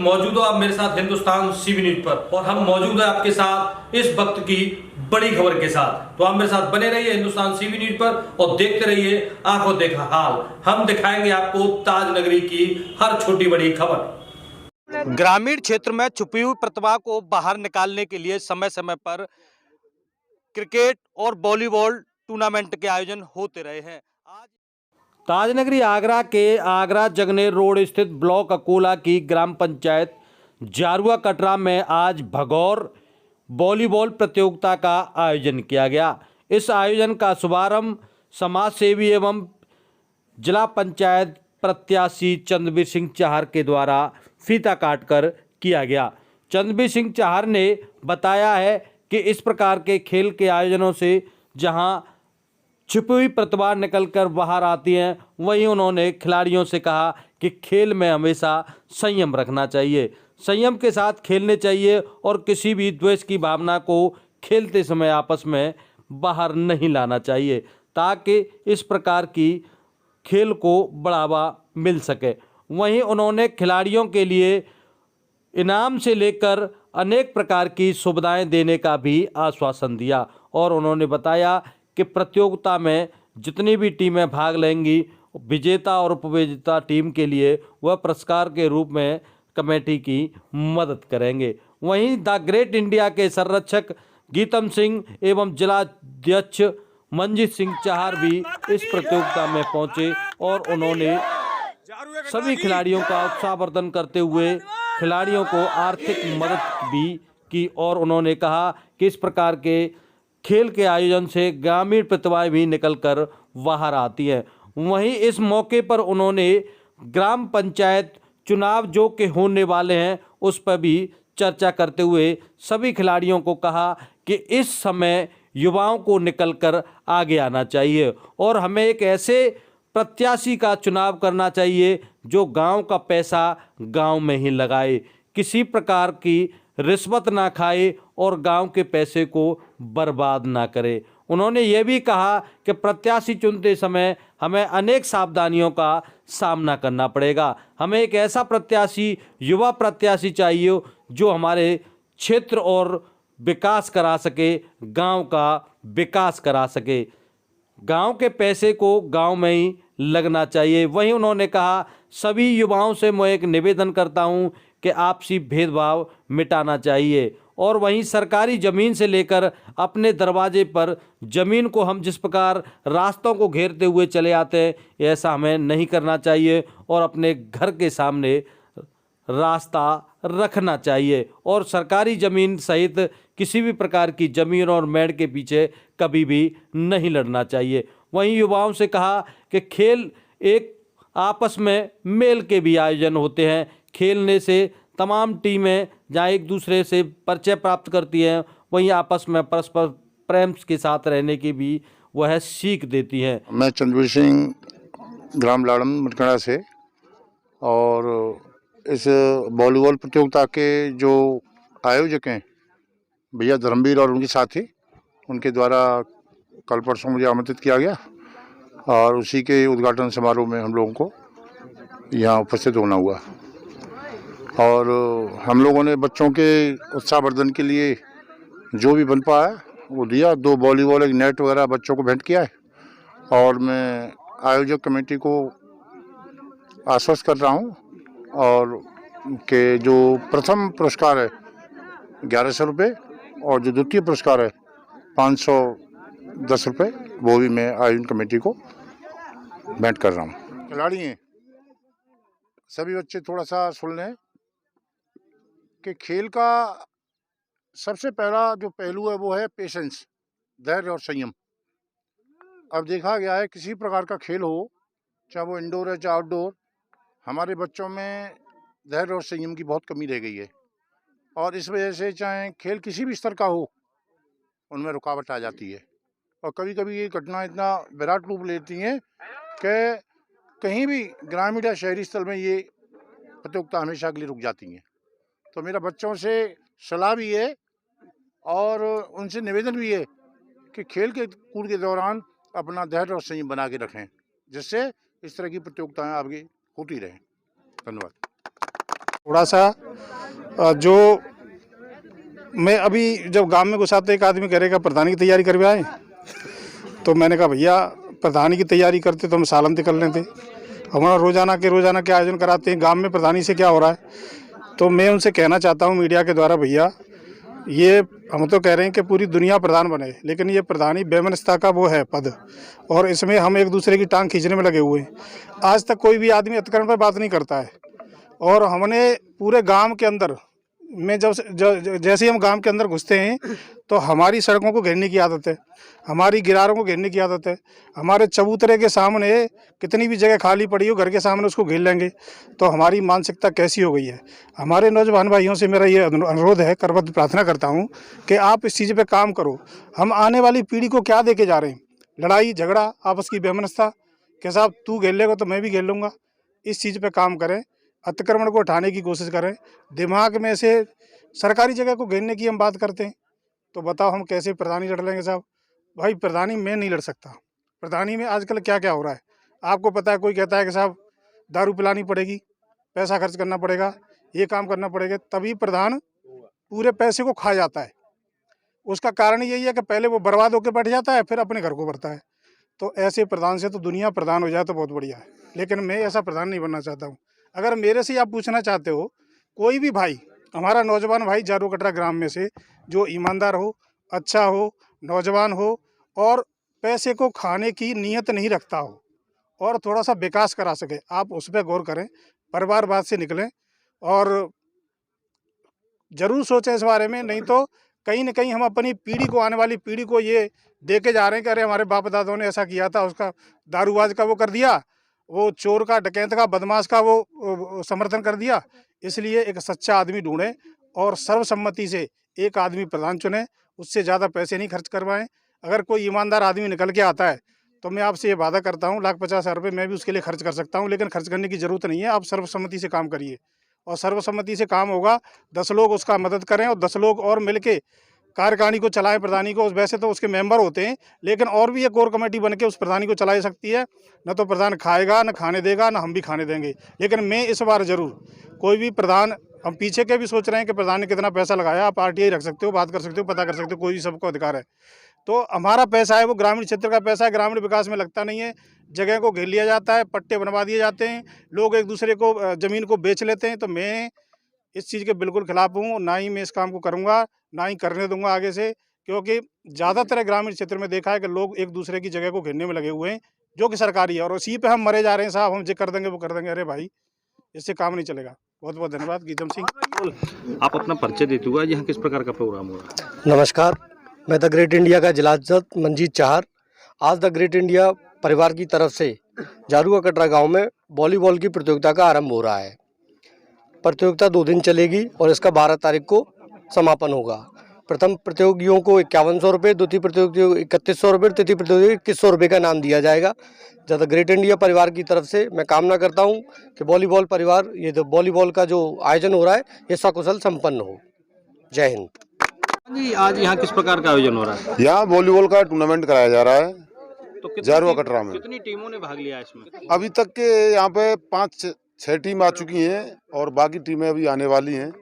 मौजूद हो आप मेरे साथ हिंदुस्तान सीबी न्यूज पर, और हम मौजूद है आपके साथ इस वक्त की बड़ी खबर के साथ। तो आप मेरे साथ बने रहिए हिंदुस्तान सीबी न्यूज पर और देखते रहिए आंखों देखा हाल। हम दिखाएंगे आपको ताज नगरी की हर छोटी बड़ी खबर। ग्रामीण क्षेत्र में छुपी हुई प्रतिभा को बाहर निकालने के लिए समय समय पर क्रिकेट और वॉलीबॉल टूर्नामेंट के आयोजन होते रहे हैं। आज ताजनगरी आगरा के आगरा जगनेर रोड स्थित ब्लॉक अकोला की ग्राम पंचायत जारुआ कटरा में आज भगौर वॉलीबॉल प्रतियोगिता का आयोजन किया गया। इस आयोजन का शुभारंभ समाज सेवी एवं जिला पंचायत प्रत्याशी चंद्रवीर सिंह चाहर के द्वारा फीता काटकर किया गया। चंद्रवीर सिंह चाहर ने बताया है कि इस प्रकार के खेल के आयोजनों से जहां छिपी हुई प्रतिभा निकलकर बाहर आती हैं, वहीं उन्होंने खिलाड़ियों से कहा कि खेल में हमेशा संयम रखना चाहिए, संयम के साथ खेलने चाहिए और किसी भी द्वेष की भावना को खेलते समय आपस में बाहर नहीं लाना चाहिए, ताकि इस प्रकार की खेल को बढ़ावा मिल सके। वहीं उन्होंने खिलाड़ियों के लिए इनाम से लेकर अनेक प्रकार की सुविधाएं देने का भी आश्वासन दिया और उन्होंने बताया कि प्रतियोगिता में जितनी भी टीमें भाग लेंगी, विजेता और उपविजेता टीम के लिए वह पुरस्कार के रूप में कमेटी की मदद करेंगे। वहीं द ग्रेट इंडिया के संरक्षक गीतम सिंह एवं जिला अध्यक्ष मंजीत सिंह चाहर भी इस प्रतियोगिता में पहुंचे और उन्होंने सभी खिलाड़ियों का उत्साहवर्धन करते हुए खिलाड़ियों को आर्थिक मदद भी की और उन्होंने कहा कि इस प्रकार के खेल के आयोजन से ग्रामीण प्रतिभाएं भी निकलकर बाहर आती हैं। वहीं इस मौके पर उन्होंने ग्राम पंचायत चुनाव जो के होने वाले हैं उस पर भी चर्चा करते हुए सभी खिलाड़ियों को कहा कि इस समय युवाओं को निकलकर आगे आना चाहिए और हमें एक ऐसे प्रत्याशी का चुनाव करना चाहिए जो गांव का पैसा गांव में ही लगाए, किसी प्रकार की रिश्वत ना खाए और गांव के पैसे को बर्बाद ना करे। उन्होंने ये भी कहा कि प्रत्याशी चुनते समय हमें अनेक सावधानियों का सामना करना पड़ेगा। हमें एक ऐसा प्रत्याशी, युवा प्रत्याशी चाहिए जो हमारे क्षेत्र और विकास करा सके, गांव का विकास करा सके। गांव के पैसे को गांव में ही लगना चाहिए। वहीं उन्होंने कहा सभी युवाओं से मैं एक निवेदन करता हूं कि आपसी भेदभाव मिटाना चाहिए और वहीं सरकारी ज़मीन से लेकर अपने दरवाजे पर ज़मीन को हम जिस प्रकार रास्तों को घेरते हुए चले आते हैं, ऐसा हमें नहीं करना चाहिए और अपने घर के सामने रास्ता रखना चाहिए और सरकारी ज़मीन सहित किसी भी प्रकार की ज़मीन और मेड़ के पीछे कभी भी नहीं लड़ना चाहिए। वहीं युवाओं से कहा कि खेल एक आपस में मेल के भी आयोजन होते हैं। खेलने से तमाम टीमें जहाँ एक दूसरे से परिचय प्राप्त करती हैं, वहीं आपस में परस्पर प्रेम के साथ रहने की भी वह सीख देती हैं। मैं चंद्रवीर सिंह ग्राम लाड़म मटकड़ा से, और इस वॉलीबॉल प्रतियोगिता के जो आयोजक हैं भैया धर्मवीर और उनके साथी, उनके द्वारा कल परसों मुझे आमंत्रित किया गया और उसी के उद्घाटन समारोह में हम लोगों को यहाँ उपस्थित होना हुआ और हम लोगों ने बच्चों के उत्साहवर्धन के लिए जो भी बन पाया वो दिया। 2 वॉलीबॉल, एक नेट वगैरह बच्चों को भेंट किया है और मैं आयोजक कमेटी को आश्वस्त कर रहा हूँ और कि जो प्रथम पुरस्कार है 1100 रुपये और जो द्वितीय पुरस्कार है 510 रुपये, वो भी मैं आयोजन कमेटी को भेंट कर रहा हूँ। खिलाड़ी हैं सभी बच्चे, थोड़ा सा सुन लें कि खेल का सबसे पहला जो पहलू है वो है पेशेंस, धैर्य और संयम। अब देखा गया है किसी प्रकार का खेल हो, चाहे वो इंडोर है चाहे आउटडोर, हमारे बच्चों में धैर्य और संयम की बहुत कमी रह गई है और इस वजह से चाहे खेल किसी भी स्तर का हो, उनमें रुकावट आ जाती है और कभी कभी ये घटना इतना विराट रूप लेती हैं कि कहीं भी ग्रामीण या शहरी स्थल में ये प्रतियोगिता हमेशा के लिए रुक जाती हैं। तो मेरा बच्चों से सलाह भी है और उनसे निवेदन भी है कि खेल के कूद के दौरान अपना धैर्य और संयम बना के रखें, जिससे इस तरह की प्रतियोगिताएं आगे होती रहें। धन्यवाद। थोड़ा सा जो मैं अभी जब गांव में घुसा तो एक आदमी करेगा प्रधानी की तैयारी करवे आए, तो मैंने कहा भैया प्रधानी की तैयारी करते तो हम सालन कर लेते। हमारा रोजाना के आयोजन कराते हैं, गांव में प्रधानी से क्या हो रहा है। तो मैं उनसे कहना चाहता हूं मीडिया के द्वारा, भैया ये हम तो कह रहे हैं कि पूरी दुनिया प्रधान बने, लेकिन ये प्रधानी बेमनस्ता का वो है पद, और इसमें हम एक दूसरे की टांग खींचने में लगे हुए हैं। आज तक कोई भी आदमी अतिक्रमण पर बात नहीं करता है, और हमने पूरे गांव के अंदर में जैसे ही हम गांव के अंदर घुसते हैं तो हमारी सड़कों को घेरने की आदत है, हमारी गिरारों को घेरने की आदत है, हमारे चबूतरे के सामने कितनी भी जगह खाली पड़ी हो घर के सामने उसको घेर लेंगे। तो हमारी मानसिकता कैसी हो गई है। हमारे नौजवान भाइयों से मेरा ये अनुरोध है, करबद्ध प्रार्थना करता हूँ कि आप इस चीज़ पर काम करो। हम आने वाली पीढ़ी को क्या दे के जा रहे हैं? लड़ाई झगड़ा, आपस की बेमनस्ता कि साहब तू घेर लेगा तो मैं भी घेर लूँगा। इस चीज़ पे काम करें, अतिक्रमण को हटाने की कोशिश करें। दिमाग में से सरकारी जगह को घेरने की हम बात करते हैं, तो बताओ हम कैसे प्रधानी लड़ लेंगे साहब? भाई प्रधानी मैं नहीं लड़ सकता। प्रधानी में आजकल क्या क्या हो रहा है आपको पता है। कोई कहता है कि साहब दारू पिलानी पड़ेगी, पैसा खर्च करना पड़ेगा, ये काम करना पड़ेगा, तभी प्रधान पूरे पैसे को खा जाता है। उसका कारण यही है कि पहले वो बर्बाद होकर बैठ जाता है, फिर अपने घर को भरता है। तो ऐसे प्रधान से तो दुनिया प्रधान हो जाए तो बहुत बढ़िया है, लेकिन मैं ऐसा प्रधान नहीं बनना चाहता हूँ। अगर मेरे से आप पूछना चाहते हो, कोई भी भाई, हमारा नौजवान भाई जारू कटरा ग्राम में से जो ईमानदार हो, अच्छा हो, नौजवान हो और पैसे को खाने की नीयत नहीं रखता हो और थोड़ा सा विकास करा सके, आप उस पर गौर करें, परिवारवाद से निकलें और ज़रूर सोचें इस बारे में। नहीं तो कहीं न कहीं हम अपनी पीढ़ी को, आने वाली पीढ़ी को ये दे के जा रहे हैं कि अरे हमारे बाप दादाओं ने ऐसा किया था, उसका दारूबाज का वो कर दिया, वो चोर का, डकैत का, बदमाश का वो समर्थन कर दिया। इसलिए एक सच्चा आदमी ढूंढें और सर्वसम्मति से एक आदमी प्रधान चुनें, उससे ज़्यादा पैसे नहीं खर्च करवाएं। अगर कोई ईमानदार आदमी निकल के आता है तो मैं आपसे ये वादा करता हूँ 1,50,000 रुपये मैं भी उसके लिए खर्च कर सकता हूँ, लेकिन खर्च करने की ज़रूरत नहीं है। आप सर्वसम्मति से काम करिए और सर्वसम्मति से काम होगा। 10 लोग उसका मदद करें और 10 लोग और मिल के कार्यकारिणी को चलाएं, प्रधानी को। वैसे तो उसके मेंबर होते हैं, लेकिन और भी एक कोर कमेटी बन के उस प्रधानी को चला सकती है। न तो प्रधान खाएगा, न खाने देगा, न हम भी खाने देंगे। लेकिन मैं इस बार ज़रूर कोई भी प्रधान, हम पीछे के भी सोच रहे हैं कि प्रधान ने कितना पैसा लगाया, आप RTI रख सकते हो, बात कर सकते हो, पता कर सकते हो, कोई भी सबको अधिकार है। तो हमारा पैसा है वो ग्रामीण क्षेत्र का पैसा है, ग्रामीण विकास में लगता नहीं है। जगह को घेर लिया जाता है, पट्टे बनवा दिए जाते हैं, लोग एक दूसरे को ज़मीन को बेच लेते हैं। तो मैं इस चीज़ के बिल्कुल खिलाफ हूँ, ना ही मैं इस काम को करूँगा, ना ही करने दूंगा आगे से। क्योंकि ज़्यादातर ग्रामीण क्षेत्र में देखा है कि लोग एक दूसरे की जगह को घेरने में लगे हुए हैं, जो कि सरकारी है, और उसी पे हम मरे जा रहे हैं। साहब हम ये कर देंगे, वो कर देंगे। अरे भाई इससे काम नहीं चलेगा। बहुत बहुत धन्यवाद। गीतम सिंह। आप अपना परिचय देते हुए यहाँ किस प्रकार का प्रोग्राम हो रहा है? नमस्कार, मैं द ग्रेट इंडिया का जिलाध्यक्ष मंजीत चाहर। आज द ग्रेट इंडिया परिवार की तरफ से जारुआ कटरा गांव में वॉलीबॉल की प्रतियोगिता का आरंभ हो रहा है। प्रतियोगिता 2 दिन चलेगी और इसका 12 तारीख को समापन होगा। प्रथम प्रतियोगियों को 5100 रुपये, द्वितीय प्रतियोगियों को 3100 रुपये, तृतीय प्रतियोगी 2100 रुपये का इनाम दिया जाएगा। द ग्रेट इंडिया परिवार की तरफ से मैं कामना करता हूं कि वॉलीबॉल परिवार, ये जो वॉलीबॉल का जो आयोजन हो रहा है, ये सकुशल संपन्न हो। जय हिंद। जी, आज यहाँ किस प्रकार का आयोजन हो रहा है? यहाँ वॉलीबॉल का टूर्नामेंट कराया जा रहा है तो जारुआ कटरा में। कितनी टीमों ने भाग लिया इसमें? अभी तक के यहाँ पे 5-6 टीम आ चुकी हैं और बाकी टीमें अभी आने वाली हैं,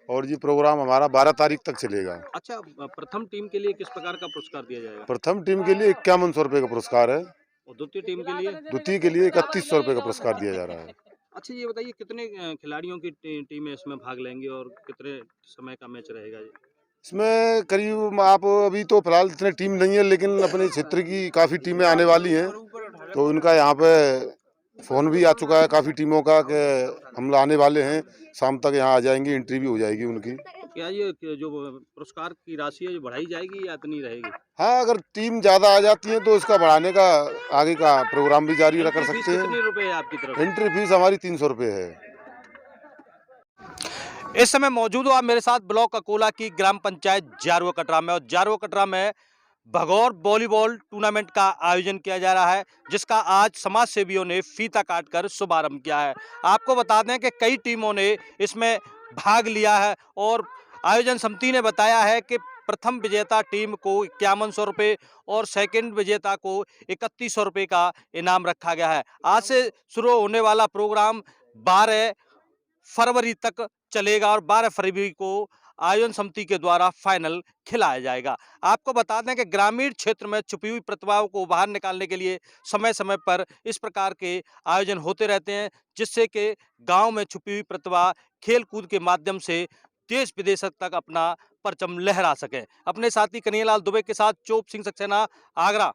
और ये प्रोग्राम हमारा 12 तारीख तक चलेगा। अच्छा, प्रथम टीम के लिए किस प्रकार का पुरस्कार दिया जाएगा? प्रथम टीम के लिए 5100 रुपये का पुरस्कार है, और द्वितीय टीम के लिए? द्वितीय के लिए 3100 रुपये का पुरस्कार दिया जा रहा है। अच्छा, ये बताइए कितने खिलाड़ियों की टीमें इसमें भाग लेंगी और कितने समय का मैच रहेगा ये? इसमें करीब, आप अभी तो फिलहाल इतने टीम नहीं है, लेकिन अपने क्षेत्र की काफ़ी टीमें आने वाली हैं। तो इनका यहाँ पे फ़ोन भी आ चुका है काफ़ी टीमों का कि हम आने वाले हैं, शाम तक यहाँ आ जाएंगे, एंट्री भी हो जाएगी उनकी। क्या ये जो पुरस्कार की राशि है, जो बढ़ाई जाएगी या इतनी रहेगी? हाँ, अगर टीम ज़्यादा आ जाती है तो इसका बढ़ाने का आगे का प्रोग्राम भी जारी कर सकते हैं। कितने रुपए है आपकी तरफ? एंट्री फीस हमारी 300 रुपये है। इस समय मौजूद हो आप मेरे साथ ब्लॉक अकोला की ग्राम पंचायत जारुआ कटरा में, और जारुआ कटरा में भगौर वॉलीबॉल टूर्नामेंट का आयोजन किया जा रहा है, जिसका आज समाज सेवियों ने फीता काटकर शुभारंभ किया है। आपको बता दें कि कई टीमों ने इसमें भाग लिया है और आयोजन समिति ने बताया है कि प्रथम विजेता टीम को 5100 रुपये और सेकंड विजेता को 3100 रुपये का इनाम रखा गया है। आज से शुरू होने वाला प्रोग्राम 12 फरवरी तक चलेगा और 12 फरवरी को आयोजन समिति के द्वारा फाइनल खिलाया जाएगा। आपको बता दें कि ग्रामीण क्षेत्र में छुपी हुई प्रतिभाओं को बाहर निकालने के लिए समय समय पर इस प्रकार के आयोजन होते रहते हैं, जिससे कि गांव में छुपी हुई प्रतिभा खेल कूद के माध्यम से देश विदेश तक अपना परचम लहरा सके। अपने साथी कन्हैयालाल दुबे के साथ चोप सिंह सक्सेना, आगरा।